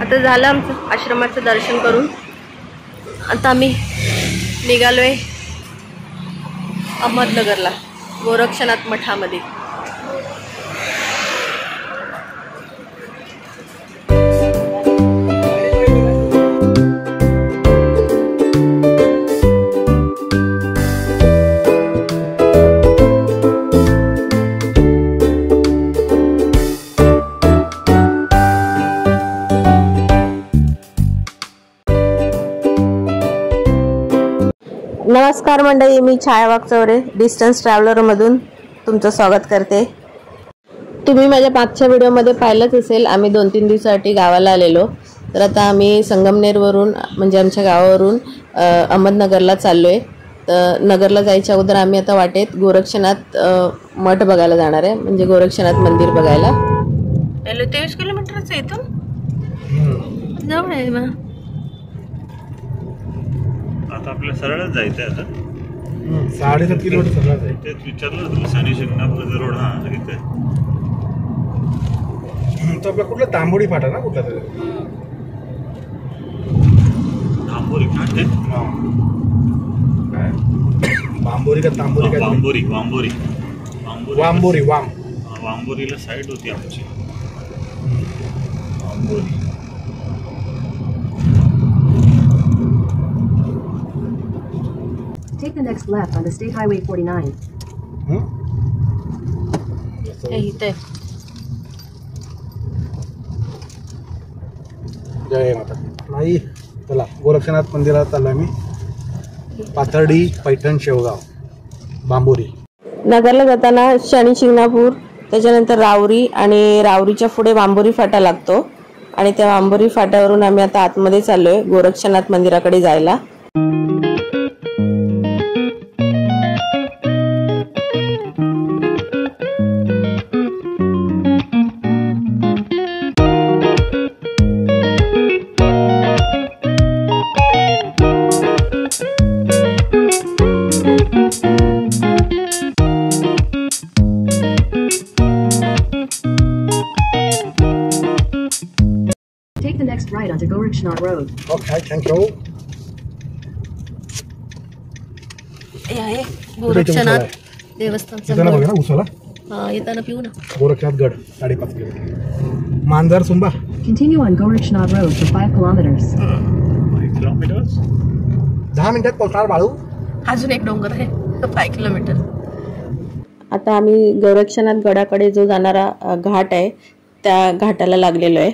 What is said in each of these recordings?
आता झालं आमचं आश्रमाचं दर्शन करून. आता आम्ही निघालोय अहमदनगरला गोरक्षनाथ मठामध्ये. नमस्कार मंडळी, मी छाया वागचौरे डिस्टन्स ट्रॅव्हलरमधून तुमचं स्वागत करते. तुम्ही माझ्या मागच्या व्हिडिओमध्ये पाहिलंच असेल, आम्ही 2-3 दिवसासाठी गावाला आलेलो. तर आता आम्ही संगमनेरवरून म्हणजे आमच्या गावावरून अहमदनगरला चाललो आहे. तर नगरला जायच्या अगोदर आम्ही आता वाटेत गोरक्षनाथ मठ बघायला जाणार आहे, म्हणजे गोरक्षनाथ मंदिर बघायला. 23 किलोमीटरच आहे इथून, जवळ आहे मग. आता आपल्या सरळच जायचं आहे. आता 7.5 किलोमीटर सरळ जायचं. तेच विचारलं तुम्ही शनी शिंगणापूर रोड. हा इथे तो आपला कुठला तांबोडी फाटा ना, कुठला तरी तांबोरी का ते बांबोरी का तांबोरी का वांबोरी वांबोरी वांबोरी वांबोरीला साईड होती आमची. Wambori Take the next left on the State Highway 49. इथे जय माता. नाही चला, गोरक्षनाथ मंदिरात चाललोय मी. पाथर्डी, पैठण, शेवगाव, बांबोरी. नगरला जाताना शनी शिंगणापूर, त्याच्यानंतर रावरी आणि रावरीच्या पुढे वांबोरी फाटा लागतो. आणि त्या वांबोरी फाट्यावरून आम्ही आता आतमध्ये चाललोय गोरक्षनाथ मंदिराकडे जायला. Take the next right onto Gorakshnath Road. Okay, thank you. हे आहे गोरक्षनाथ देवस्थानचं येताना बघा गड. ना उसाला. हा, येताना पिऊ ना. गोरक्षनाथ गड 5.5 किलोमीटर. मांजर Sumba. Continue on Gorakshnath Road for 5 kilometers. 5 kilometre 10 मिनिटात पोहोचणार बाळू. अजून एक डोंगर आहे 5 किलोमीटर. आता आम्ही गोरक्षनाथ गडाकडे जो जाणारा घाट आहे त्या घाटाला लागलेलो आहे.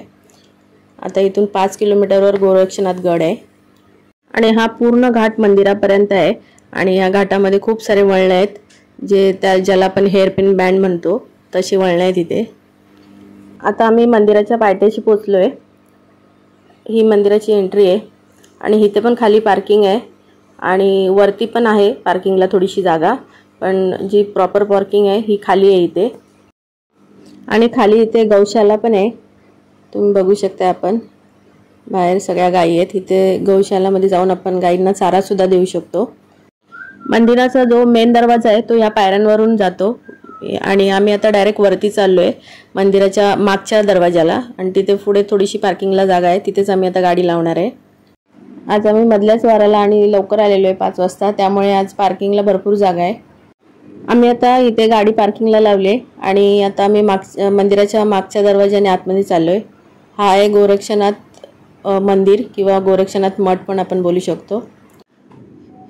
आता इथून 5 किलोमीटरवर गोरक्षनाथ गड आहे आणि हा पूर्ण घाट मंदिरापर्यंत आहे. आणि या घाटामध्ये खूप सारे वळणे आहेत, जे ज्याला आपण हेअरपिन बँड म्हणतो तशी वळणे आहेत इथे. आता आम्ही मंदिराच्या पायथ्याशी पोचलो आहे. ही मंदिराची एंट्री आहे आणि इथे पण खाली पार्किंग आहे आणि वरती पण आहे पार्किंगला थोडीशी जागा, पण जी प्रॉपर पार्किंग आहे ही खाली आहे इथे. आणि खाली इथे गौशाला पण आहे, तुम्ही बघू शकता. आपण बाहेर सगळ्या गायी आहेत. इथे गौशालामध्ये जाऊन आपण गायींना चारासुद्धा देऊ शकतो. मंदिराचा जो मेन दरवाजा आहे तो ह्या पायऱ्यांवरून जातो आणि आम्ही आता डायरेक्ट वरती चाललो आहे मंदिराच्या मागच्या दरवाजाला. आणि तिथे पुढे थोडीशी पार्किंगला जागा आहे, तिथेच आम्ही आता गाडी लावणार आहे. आज आम्ही मधल्याच वाराला आणि लवकर आलेलो आहे 5 वाजता, त्यामुळे आज पार्किंगला भरपूर जागा आहे. आम्ही आता इथे गाडी पार्किंगला लावली आणि आता आम्ही मंदिराच्या मागच्या दरवाजाने आतमध्ये चाललो आहे. हा आहे गोरक्षनाथ मंदिर किंवा गोरक्षनाथ मठ पण आपण बोलू शकतो.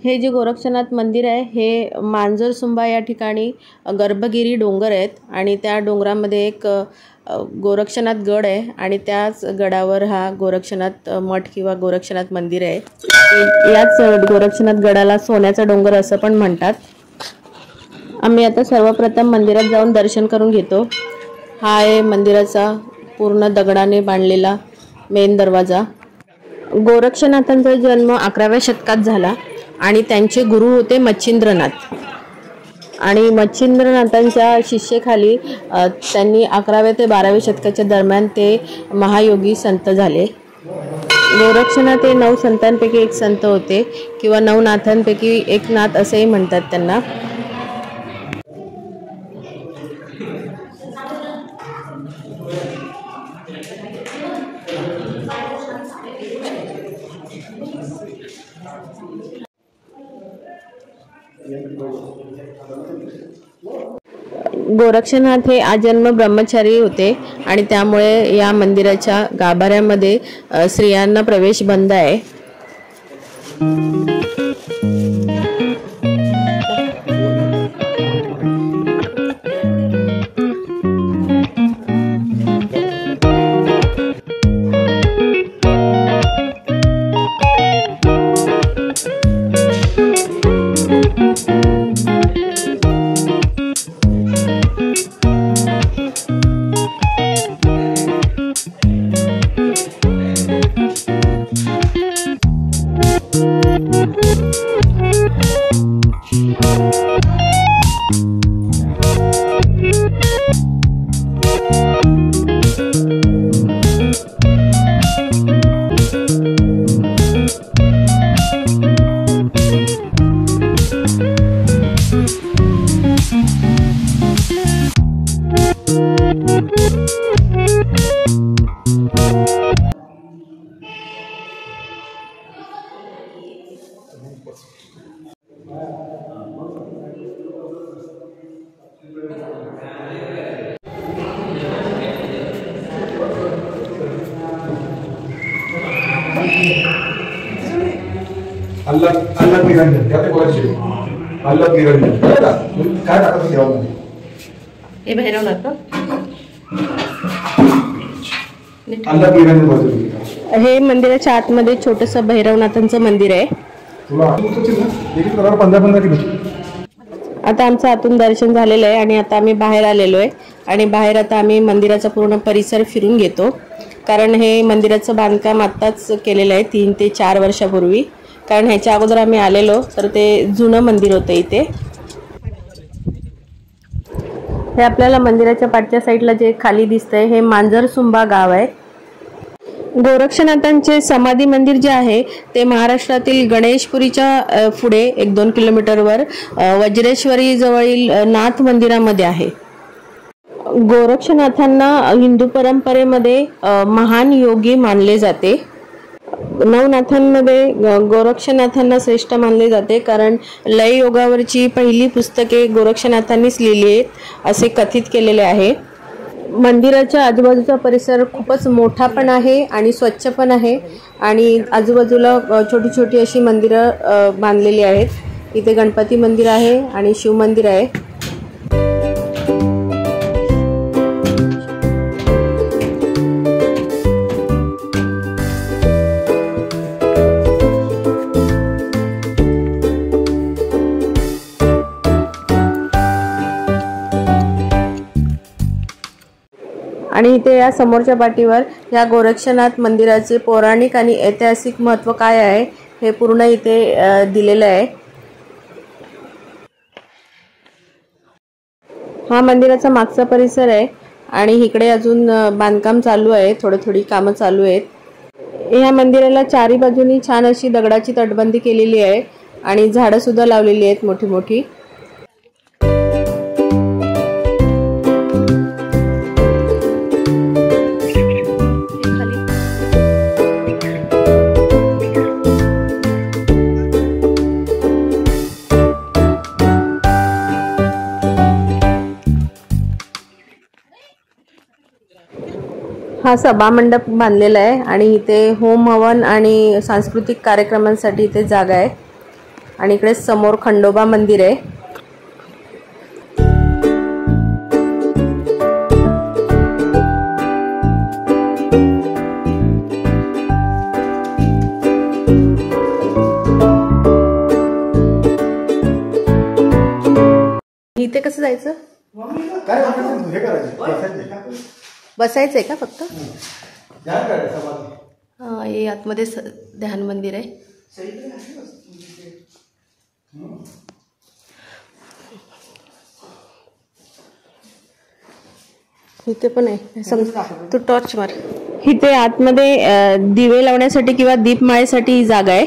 हे जे गोरक्षनाथ मंदिर आहे हे मांजरसुंबा या ठिकाणी गर्भगिरी डोंगर आहेत आणि त्या डोंगरामध्ये एक गोरक्षनाथ गड आहे आणि त्याच गडावर हा गोरक्षनाथ मठ किंवा गोरक्षनाथ मंदिर आहे. याच गोरक्षनाथ गडाला सोन्याचा डोंगर असं पण म्हणतात. आम्ही आता सर्वप्रथम मंदिरात जाऊन दर्शन करून घेतो. हा आहे मंदिराचा पूर्ण दगडाने बांधलेला मेन दरवाजा. गोरक्षनाथांचा जन्म 11व्या शतकात झाला आणि त्यांचे गुरु होते मच्छिंद्रनाथ. आणि मच्छिंद्रनाथांच्या शिष्येखाली त्यांनी 11व्या ते 12व्या शतकाच्या दरम्यान ते महायोगी संत झाले. गोरक्षनाथ हे 9 संतांपैकी एक संत होते किंवा 9 नाथांपैकी एक नाथ असेही म्हणतात त्यांना. गोरक्षनाथ हे आजन्म ब्रह्मचारी होते आणि त्यामुळे या मंदिराच्या गाभाऱ्यामध्ये स्त्रियांना प्रवेश बंद आहे. अल्लग निरंजन त्यात बोलायचे अल्लग निरंजन काय टाकत देवामध्ये हे भैरवनाथ अल्लग निरंजन बोलतो. हे मंदिराच्या आतमध्ये छोटंसं भैरवनाथांचं मंदिर आहे. तुला 15 किलो. आता आमचं आतून दर्शन झालेलं आहे आणि आता आम्ही बाहेर आलेलो आहे आणि बाहेर आता आम्ही मंदिराचा पूर्ण परिसर फिरून घेतो, कारण हे मंदिराचं बांधकाम आत्ताच केलेलं आहे 3 ते 4 वर्षापूर्वी. कारण ह्याच्या अगोदर आम्ही आलेलो तर ते जुनं मंदिर होतं इथे. हे आपल्याला मंदिराच्या पाठच्या साईडला जे खाली दिसतंय हे मांजरसुंबा गाव आहे. गोरक्षनाथांचे समाधी मंदिर जे आहे ते महाराष्ट्रातील गणेशपुरीच्या पुढे 1-2 किलोमीटरवर वज्रेश्वरी जवळील नाथ मंदिरामध्ये आहे. गोरक्षनाथांना हिंदू परंपरेमध्ये महान योगी मानले जाते. नवनाथांमध्ये गोरक्षनाथांना श्रेष्ठ मानले जाते, कारण लय योगावरची पहिली पुस्तके गोरक्षनाथांनीच लिहिली आहेत असे कथित केलेले आहे. मंदिराच्या आजूबाजूचा परिसर खूपच मोठा पण आहे आणि स्वच्छ पण आहे आणि आजूबाजूला छोटी छोटी अशी मंदिरं बांधलेली आहेत. इथे गणपती मंदिर आहे आणि शिव मंदिर आहे. आणि इथे या समोरच्या पाटीवर या गोरक्षनाथ मंदिराचे पौराणिक आणि ऐतिहासिक महत्त्व काय आहे हे पूर्ण इथे दिलेलं आहे. हा मंदिराचा मागचा परिसर आहे आणि इकडे अजून बांधकाम चालू आहे, थोडी कामं चालू आहेत. या मंदिराला चारी बाजूनी छान अशी दगडाची तटबंदी केलेली आहे आणि झाडं सुद्धा लावलेली आहेत मोठी मोठी. हा सभा मंडप बांधलेला आहे आणि इथे होम हवन आणि सांस्कृतिक कार्यक्रमांसाठी इथे जागा आहे आणि इकडे समोर खंडोबा मंदिर आहे. इथे कसं जायचं? बसायचंय का फक्त? हे आतमध्ये ध्यान मंदिर आहे. इथे पण आहे. समजा तू टॉर्च मार. इथे आतमध्ये दिवे लावण्यासाठी किंवा दीपमाळेसाठी जागा आहे.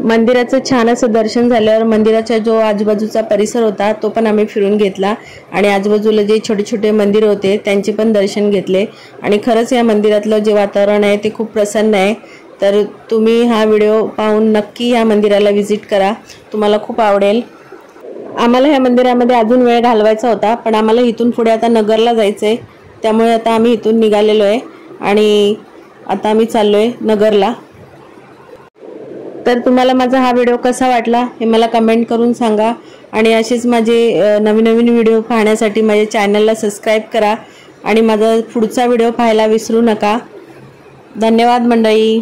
मंदिराचं छान असं दर्शन झाल्यावर मंदिराच्या जो आजूबाजूचा परिसर होता तो पण आम्ही फिरून घेतला आणि आजूबाजूला जे छोटे छोटे मंदिर होते त्यांचे पण दर्शन घेतले आणि खरंच या मंदिरातलं जे वातावरण आहे ते खूप प्रसन्न आहे। तर तुम्ही हा व्हिडिओ पाहून नक्की या मंदिराला व्हिजिट करा, तुम्हाला खूप आवडेल। आम्हाला ह्या मंदिरामध्ये अजून वेळ घालवायचा होता, पण आम्हाला इथून पुढे आता नगरला जायचं आहे, त्यामुळे आता आम्ही इथून निघालेलो आहे आणि आता आम्ही चाललोय नगरला। तर तुम्हाला माझा हा व्हिडिओ कसा वाटला हे मला कमेंट करून सांगा आणि असेच माझे नवीन नवीन व्हिडिओ पाहण्यासाठी माझ्या चॅनलला सबस्क्राईब करा आणि माझा पुढचा व्हिडिओ पाहायला विसरू नका। धन्यवाद मंडळी।